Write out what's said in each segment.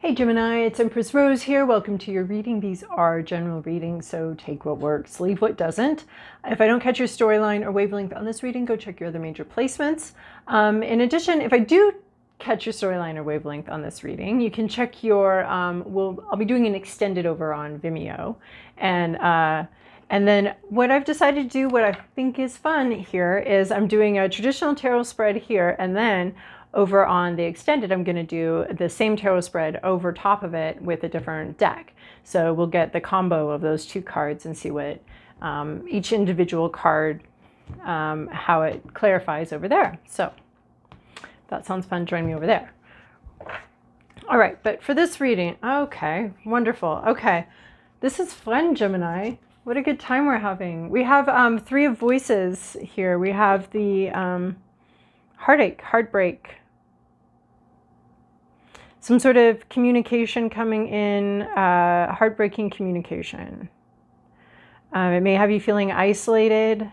Hey Gemini, it's Empress Rose here. Welcome to your reading. These are general readings, so take what works, leave what doesn't. If I don't catch your storyline or wavelength on this reading, go check your other major placements. In addition, if I do catch your storyline or wavelength on this reading, you can check your, I'll be doing an extended over on Vimeo. And then what I've decided to do, what I think is fun here, is I'm doing a traditional tarot spread here, and then over on the extended, I'm going to do the same tarot spread over top of it with a different deck. So we'll get the combo of those two cards and see what each individual card, how it clarifies over there. So that sounds fun. Join me over there. All right, but for this reading, okay, wonderful. Okay, this is fun, Gemini. What a good time we're having. We have three of voices here. We have the heartache, heartbreak, some sort of communication coming in, heartbreaking communication. It may have you feeling isolated.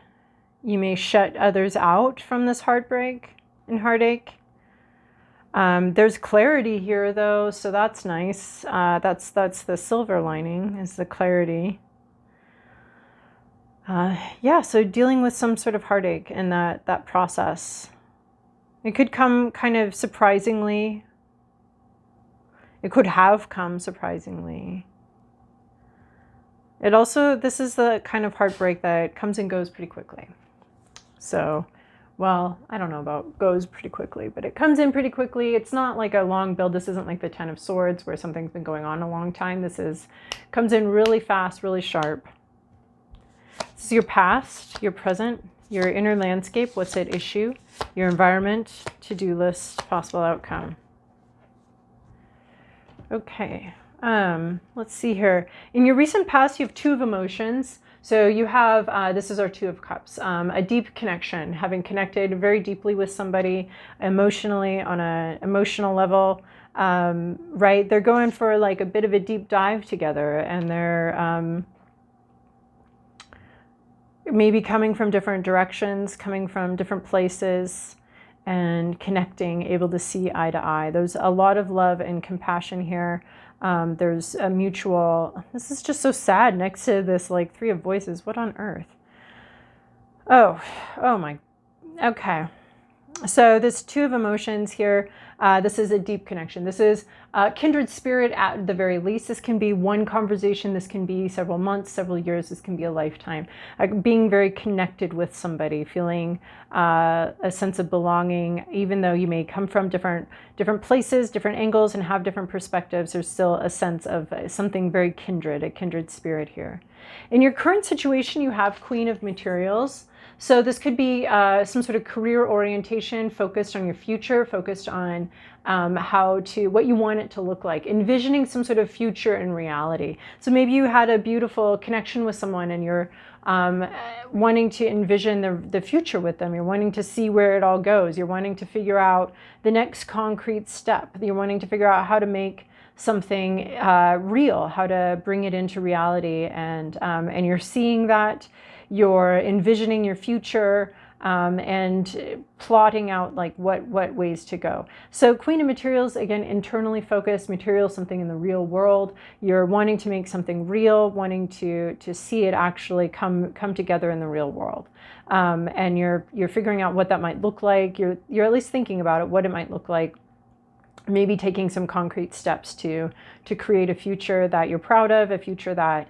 You may shut others out from this heartbreak and heartache. There's clarity here though, so that's nice. That's the silver lining, is the clarity. Yeah, so dealing with some sort of heartache in that process. It could come kind of surprisingly. It could have come surprisingly. It also, this is the kind of heartbreak that comes and goes pretty quickly. So, well, I don't know about goes pretty quickly, but it comes in pretty quickly. It's not like a long build. This isn't like the Ten of Swords where something's been going on a long time. This comes in really fast, really sharp. This is your past, your present, your inner landscape, what's at issue, your environment, to-do list, possible outcome. Okay, let's see here. In your recent past, you have two of emotions. So you have, this is our Two of Cups, a deep connection, having connected very deeply with somebody emotionally on an emotional level, right? They're going for like a bit of a deep dive together, and they're maybe coming from different directions, coming from different places, and connecting, able to see eye to eye. There's a lot of love and compassion here. There's a mutual, this is just so sad next to this like Three of Voices. What on earth? Oh my, okay. So this Two of Emotions here, this is a deep connection. This is kindred spirit at the very least. This can be one conversation. This can be several months, several years. This can be a lifetime. Being very connected with somebody, feeling a sense of belonging, even though you may come from different places, different angles, and have different perspectives, there's still a sense of something very kindred, a kindred spirit here. In your current situation, you have Queen of Materials. So this could be some sort of career orientation, focused on your future, focused on what you want it to look like, envisioning some sort of future in reality. So maybe you had a beautiful connection with someone and you're wanting to envision the future with them. You're wanting to see where it all goes. You're wanting to figure out the next concrete step. You're wanting to figure out how to make something real, how to bring it into reality. And you're seeing that. You're envisioning your future and plotting out like what ways to go. So Queen of Materials, again, internally focused, material, something in the real world. You're wanting to make something real, wanting to see it actually come together in the real world. And you're figuring out what that might look like. You're at least thinking about it, what it might look like. Maybe taking some concrete steps to create a future that you're proud of, a future that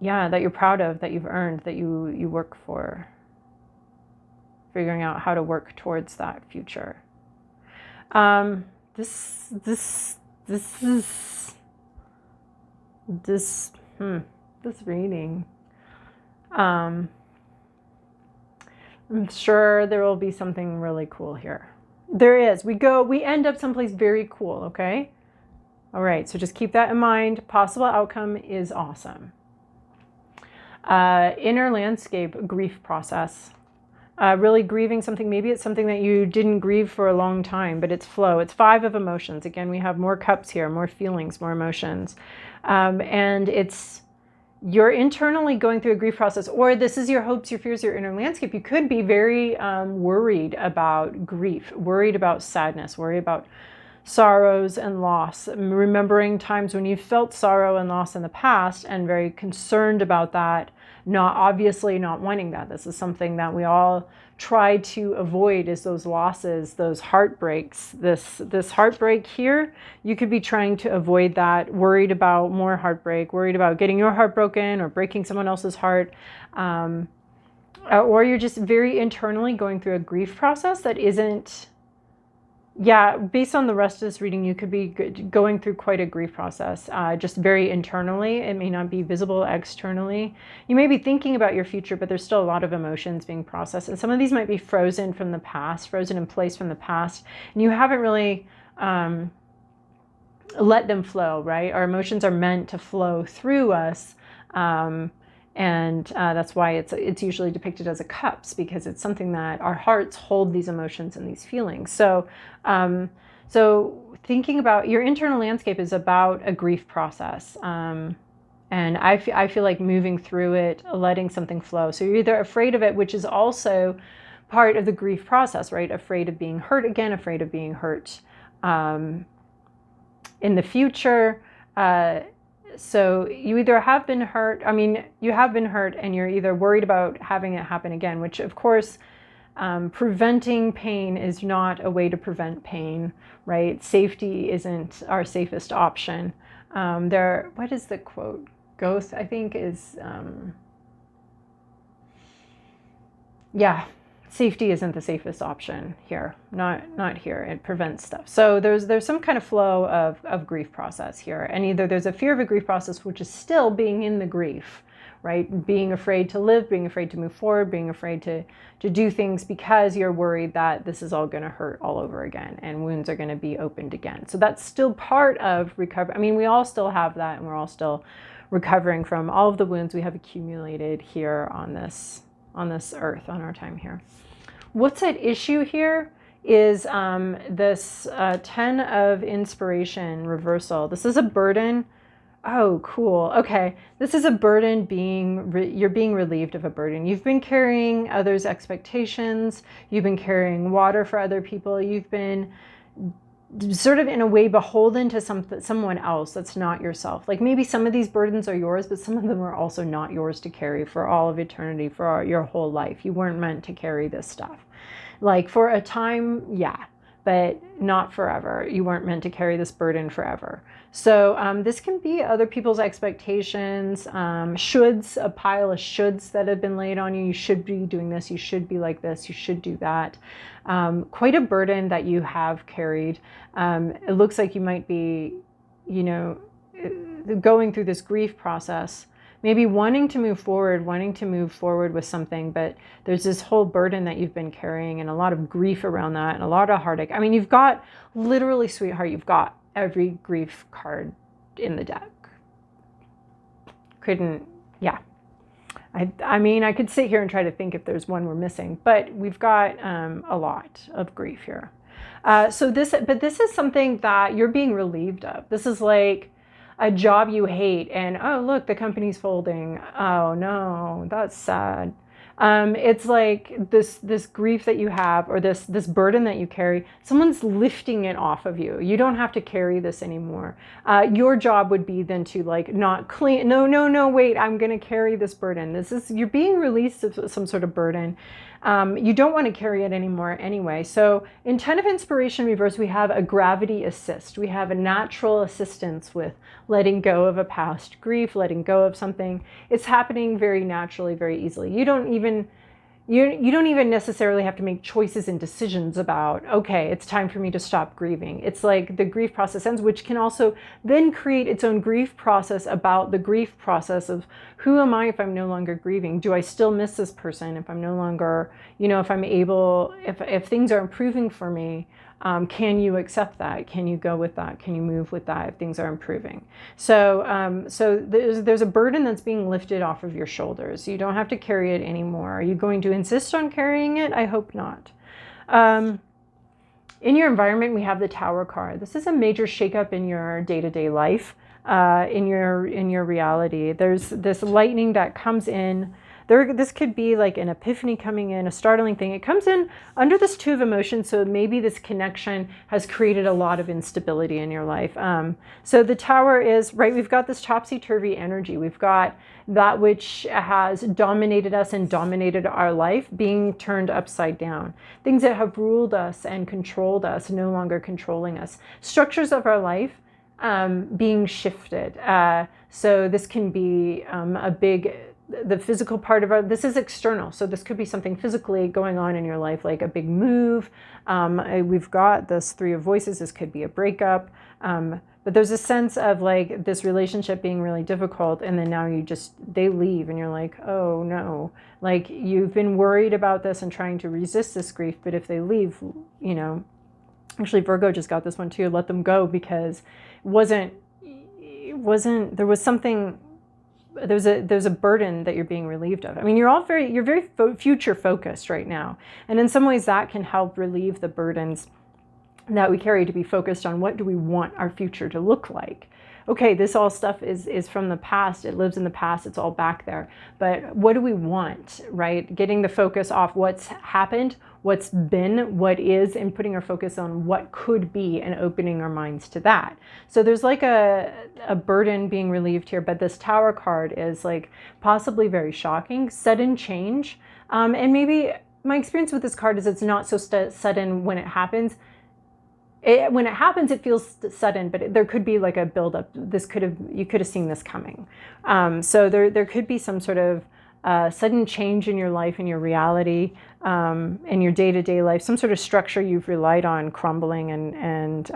you're proud of, that you've earned, that you work for. Figuring out how to work towards that future. This reading. I'm sure there will be something really cool here. There is. We end up someplace very cool, okay? All right, so just keep that in mind. Possible outcome is awesome. Inner landscape, grief process. Really grieving something. Maybe it's something that you didn't grieve for a long time, but it's flow. It's Five of Emotions. Again, we have more cups here, more feelings, more emotions. And you're internally going through a grief process, or this is your hopes, your fears, your inner landscape. You could be very worried about grief, worried about sadness, worried about sorrows and loss, remembering times when you felt sorrow and loss in the past and very concerned about that, obviously not wanting that. This is something that we all try to avoid, is those losses, those heartbreaks. This heartbreak here, you could be trying to avoid that, worried about more heartbreak, worried about getting your heart broken or breaking someone else's heart. Or you're just very internally going through a grief process that isn't, yeah, based on the rest of this reading, you could be going through quite a grief process, just very internally. It may not be visible externally. You may be thinking about your future, but there's still a lot of emotions being processed. And some of these might be frozen from the past, frozen in place from the past. And you haven't really let them flow, right? Our emotions are meant to flow through us. And that's why it's usually depicted as a cups, because it's something that our hearts hold these emotions and these feelings. So, so thinking about your internal landscape is about a grief process. And I feel like moving through it, letting something flow. So you're either afraid of it, which is also part of the grief process, right? Afraid of being hurt again, afraid of being hurt in the future. So you either have been hurt, you have been hurt, and you're either worried about having it happen again, which of course, preventing pain is not a way to prevent pain, right? Safety isn't our safest option. What is the quote? Goethe, I think, is, safety isn't the safest option here, not here. It prevents stuff. So there's some kind of flow of grief process here. And either there's a fear of a grief process, which is still being in the grief, right? Being afraid to live, being afraid to move forward, being afraid to do things because you're worried that this is all going to hurt all over again and wounds are going to be opened again. So that's still part of recovery. We all still have that, and we're all still recovering from all of the wounds we have accumulated here on this earth, on our time here. What's at issue here is this 10 of inspiration reversal. This is a burden. Oh, cool. Okay. This is a burden you're being relieved of a burden. You've been carrying others' expectations. You've been carrying water for other people. You've been sort of in a way beholden to someone else that's not yourself. Like maybe some of these burdens are yours, but some of them are also not yours to carry for all of eternity, for your whole life. You weren't meant to carry this stuff. Like for a time, yeah, but not forever. You weren't meant to carry this burden forever. So this can be other people's expectations, shoulds, a pile of shoulds that have been laid on you. You should be doing this. You should be like this. You should do that. Quite a burden that you have carried. It looks like you might be, going through this grief process, maybe wanting to move forward with something, but there's this whole burden that you've been carrying and a lot of grief around that and a lot of heartache. You've got, literally, sweetheart, you've got every grief card in the deck. I could sit here and try to think if there's one we're missing, but we've got a lot of grief here. This is something that you're being relieved of. This is like a job you hate and, oh, look, the company's folding. Oh no, that's sad. It's like this grief that you have, or this burden that you carry, someone's lifting it off of you. You don't have to carry this anymore. Your job would be then to not clean. No, wait, I'm going to carry this burden. You're being released of some sort of burden. You don't want to carry it anymore anyway. So in 10 of inspiration reverse, we have a gravity assist. We have a natural assistance with letting go of a past grief, letting go of something. It's happening very naturally, very easily. You don't even necessarily have to make choices and decisions about, okay, it's time for me to stop grieving. It's like the grief process ends, which can also then create its own grief process about the grief process of, who am I if I'm no longer grieving? Do I still miss this person if I'm no longer, if things are improving for me? Can you accept that? Can you go with that? Can you move with that if things are improving? So there's a burden that's being lifted off of your shoulders. You don't have to carry it anymore. Are you going to insist on carrying it? I hope not. In your environment, we have the Tower card. This is a major shakeup in your day-to-day life. in your reality. There's this lightning that comes in. This could be like an epiphany coming in, a startling thing. It comes in under this two of emotions, so maybe this connection has created a lot of instability in your life. So the Tower is, right, we've got this topsy-turvy energy. We've got that which has dominated us and dominated our life being turned upside down. Things that have ruled us and controlled us, no longer controlling us. Structures of our life being shifted. So this can be the physical part of this is external. So this could be something physically going on in your life, like a big move. We've got this Three of Voices. This could be a breakup. But there's a sense of like this relationship being really difficult. And then now they leave and you're like, oh no, like you've been worried about this and trying to resist this grief. But if they leave, actually Virgo just got this one too, let them go, because there's a burden that you're being relieved of. I mean, you're very future focused right now. And in some ways that can help relieve the burdens that we carry, to be focused on what do we want our future to look like. Okay, this all stuff is from the past. It lives in the past. It's all back there. But what do we want, right? Getting the focus off what's happened, what's been, what is, and putting our focus on what could be and opening our minds to that. So there's like a burden being relieved here, but this Tower card is like possibly very shocking, sudden change. And maybe my experience with this card is it's not so sudden when it happens. When it happens, it feels sudden, but there could be like a buildup. You could have seen this coming. So there could be some sort of sudden change in your life, in your reality, in your day-to-day life, some sort of structure you've relied on crumbling. And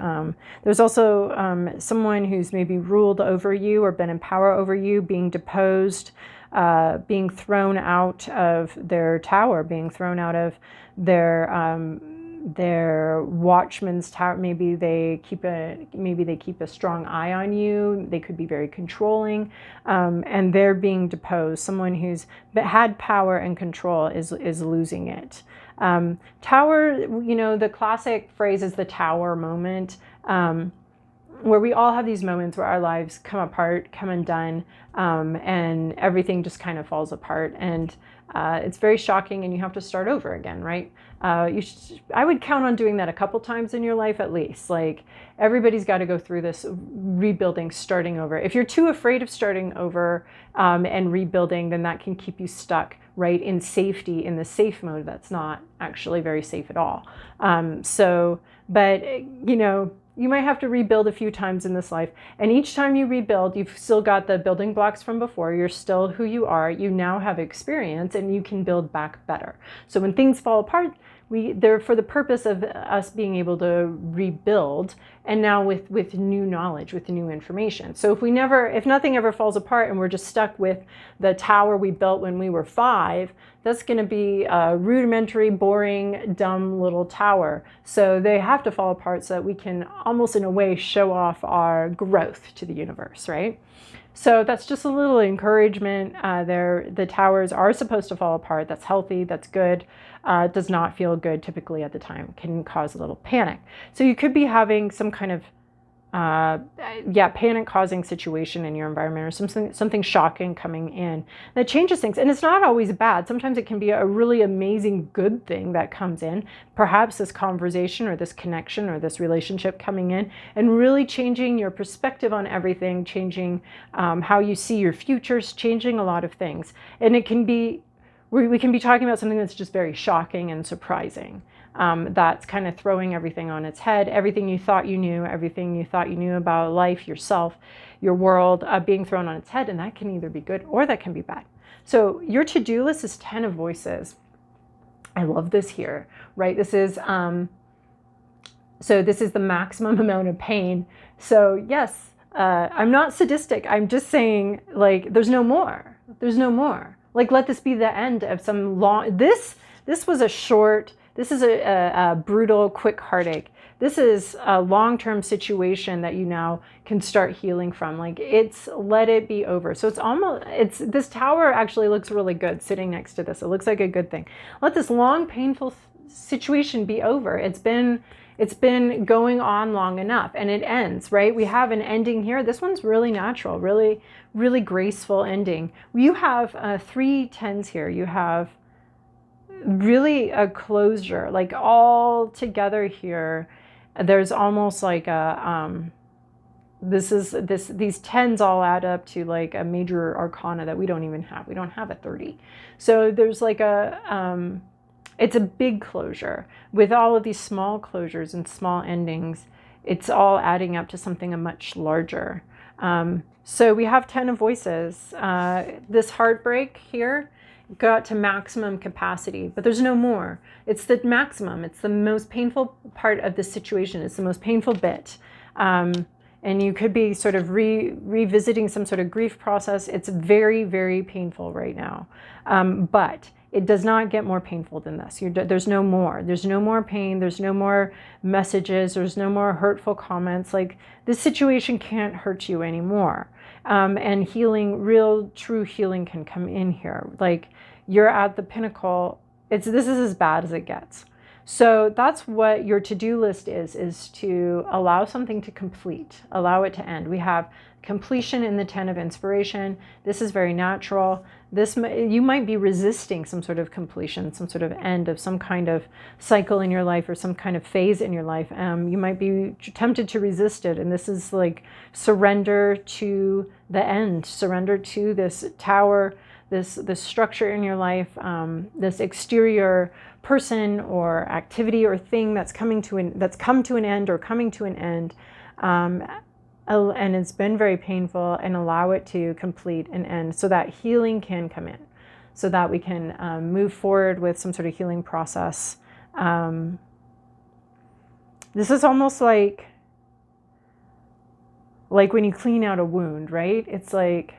there's also someone who's maybe ruled over you or been in power over you, being deposed, being thrown out of their tower, being thrown out of their watchman's tower. Maybe they keep a strong eye on you. They could be very controlling, and they're being deposed. Someone who's had power and control is losing it. Tower, the classic phrase is the Tower moment, where we all have these moments where our lives come apart, come undone, and everything just kind of falls apart. And it's very shocking, and you have to start over again, right? I would count on doing that a couple times in your life at least. Like, everybody's got to go through this rebuilding, starting over. If you're too afraid of starting over and rebuilding, then that can keep you stuck, right, in safety, in the safe mode. That's not actually very safe at all. But you might have to rebuild a few times in this life. And each time you rebuild, you've still got the building blocks from before. You're still who you are. You now have experience, and you can build back better. So when things fall apart, they're for the purpose of us being able to rebuild, and now with new knowledge, with new information. So if nothing ever falls apart and we're just stuck with the tower we built when we were 5, that's going to be a rudimentary, boring, dumb little tower. So they have to fall apart so that we can almost in a way show off our growth to the universe, right? So that's just a little encouragement. The towers are supposed to fall apart. That's healthy. That's good. Does not feel good typically at the time. Can cause a little panic. So you could be having some kind of panic-causing situation in your environment, or something shocking coming in that changes things. And it's not always bad. Sometimes it can be a really amazing good thing that comes in. Perhaps this conversation or this connection or this relationship coming in and really changing your perspective on everything, changing how you see your futures, changing a lot of things. And it can be, we can be talking about something that's just very shocking and surprising. That's kind of throwing everything on its head. Everything you thought you knew about life, yourself, your world, being thrown on its head. And that can either be good or that can be bad. So your to-do list is 10 of Voices. I love this here, right? This is the maximum amount of pain. So yes, I'm not sadistic. I'm just saying, like, there's no more. There's no more. Like, let this be the end of some long, this was a short, this is a brutal, quick heartache. This is a long-term situation that you now can start healing from. Like, let it be over. So this tower actually looks really good sitting next to this. It looks like a good thing. Let this long, painful situation be over. It's been It's been going on long enough, and it ends, right? We have an ending here. This one's really natural, really, really graceful ending. You have 3 tens here. You have really a closure, like all together here. There's almost like a these tens all add up to like a major arcana that we don't even have. We don't have a 30. So there's like a it's a big closure with all of these small closures and small endings. It's all adding up to something much larger. So we have 10 of voices. This heartbreak here got to maximum capacity, but there's no more. It's the maximum. It's the most painful part of the situation. It's the most painful bit. And you could be sort of revisiting some sort of grief process. It's very, very painful right now. But it does not get more painful than this. There's no more. There's no more pain. There's no more messages. There's no more hurtful comments. Like, this situation can't hurt you anymore. And healing, real, true healing can come in here. Like, you're at the pinnacle. This is as bad as it gets. So that's what your to-do list is to allow something to complete, allow it to end. We have completion in the 10 of inspiration. This is very natural. You might be resisting some sort of completion, some sort of end of some kind of cycle in your life or some kind of phase in your life. You might be tempted to resist it. And this is like surrender to the end, surrender to this tower, this structure in your life, this exterior person or activity or thing that's come to an end or coming to an end, and it's been very painful, and allow it to complete and end so that healing can come in, so that we can move forward with some sort of healing process. This is almost like when you clean out a wound, right? It's like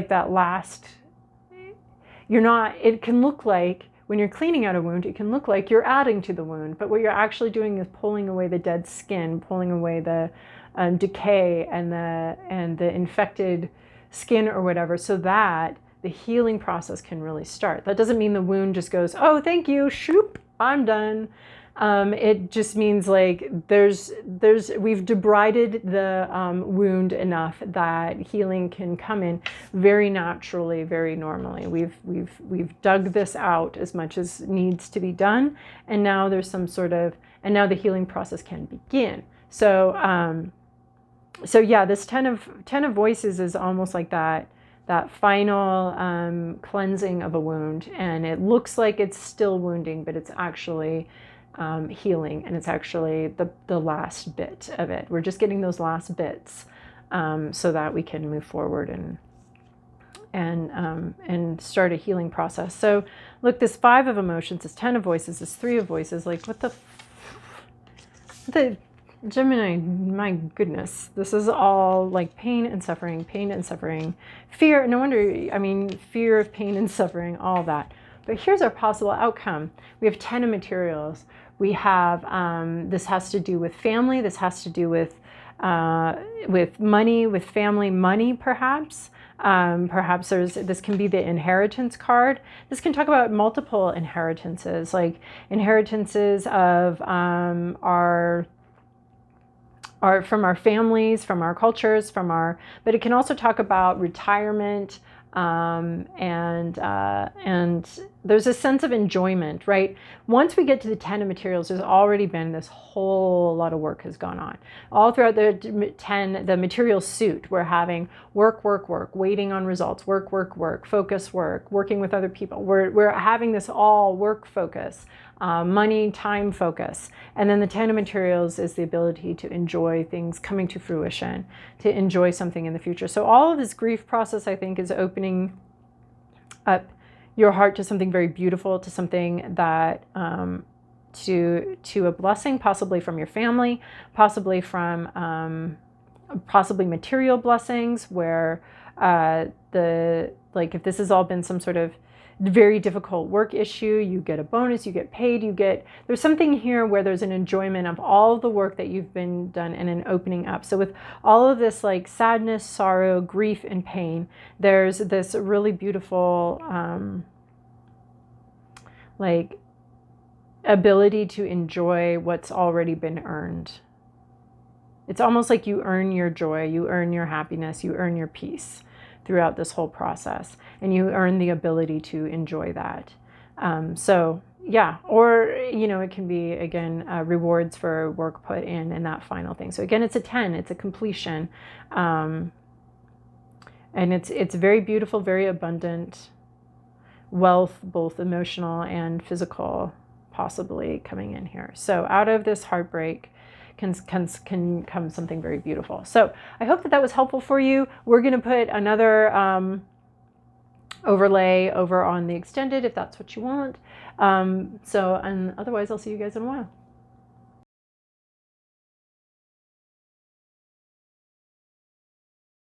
that last. It can look like, when you're cleaning out a wound, it can look like you're adding to the wound, but what you're actually doing is pulling away the dead skin, pulling away the decay and the infected skin or whatever, so that the healing process can really start. That doesn't mean the wound just goes, oh, thank you, shoop, I'm done. It just means like we've debrided the wound enough that healing can come in very naturally, very normally. We've dug this out as much as needs to be done, and now there's and now the healing process can begin. So yeah, this 10 of voices is almost like that final cleansing of a wound, and it looks like it's still wounding, but it's actually healing, and it's actually the last bit of it. We're just getting those last bits so that we can move forward and start a healing process. So look, this 5 of emotions, this 10 of voices, this 3 of voices, like what the Gemini, my goodness, this is all like pain and suffering, fear. No wonder, I mean, fear of pain and suffering, all that. But here's our possible outcome. We have 10 of materials. We have, this has to do with family. This has to do with money, with family money, perhaps. Perhaps this can be the inheritance card. This can talk about multiple inheritances, like inheritances of from our families, from our cultures, but it can also talk about retirement, and there's a sense of enjoyment, right? Once we get to the 10 of materials, there's already been this whole lot of work has gone on. All throughout the 10, the material suit, we're having work, waiting on results, work, focus work, working with other people. We're having this all work focus, money, time focus. And then the 10 of materials is the ability to enjoy things coming to fruition, to enjoy something in the future. So all of this grief process, I think, is opening up your heart to something very beautiful, to something that, to a blessing, possibly from your family, possibly from, possibly material blessings where, if this has all been some sort of very difficult work issue, you get a bonus, you get paid, there's something here where there's an enjoyment of all the work that you've been done and an opening up. So with all of this like sadness, sorrow, grief, and pain, there's this really beautiful, ability to enjoy what's already been earned. It's almost like you earn your joy, you earn your happiness, you earn your peace throughout this whole process, and you earn the ability to enjoy that. So yeah, or, you know, it can be, again, rewards for work put in and that final thing. So again, it's a 10, it's a completion. And it's very beautiful, very abundant wealth, both emotional and physical, possibly coming in here. So out of this heartbreak can come something very beautiful. So I hope that that was helpful for you. We're going to put another overlay over on the extended if that's what you want. And otherwise I'll see you guys in a while.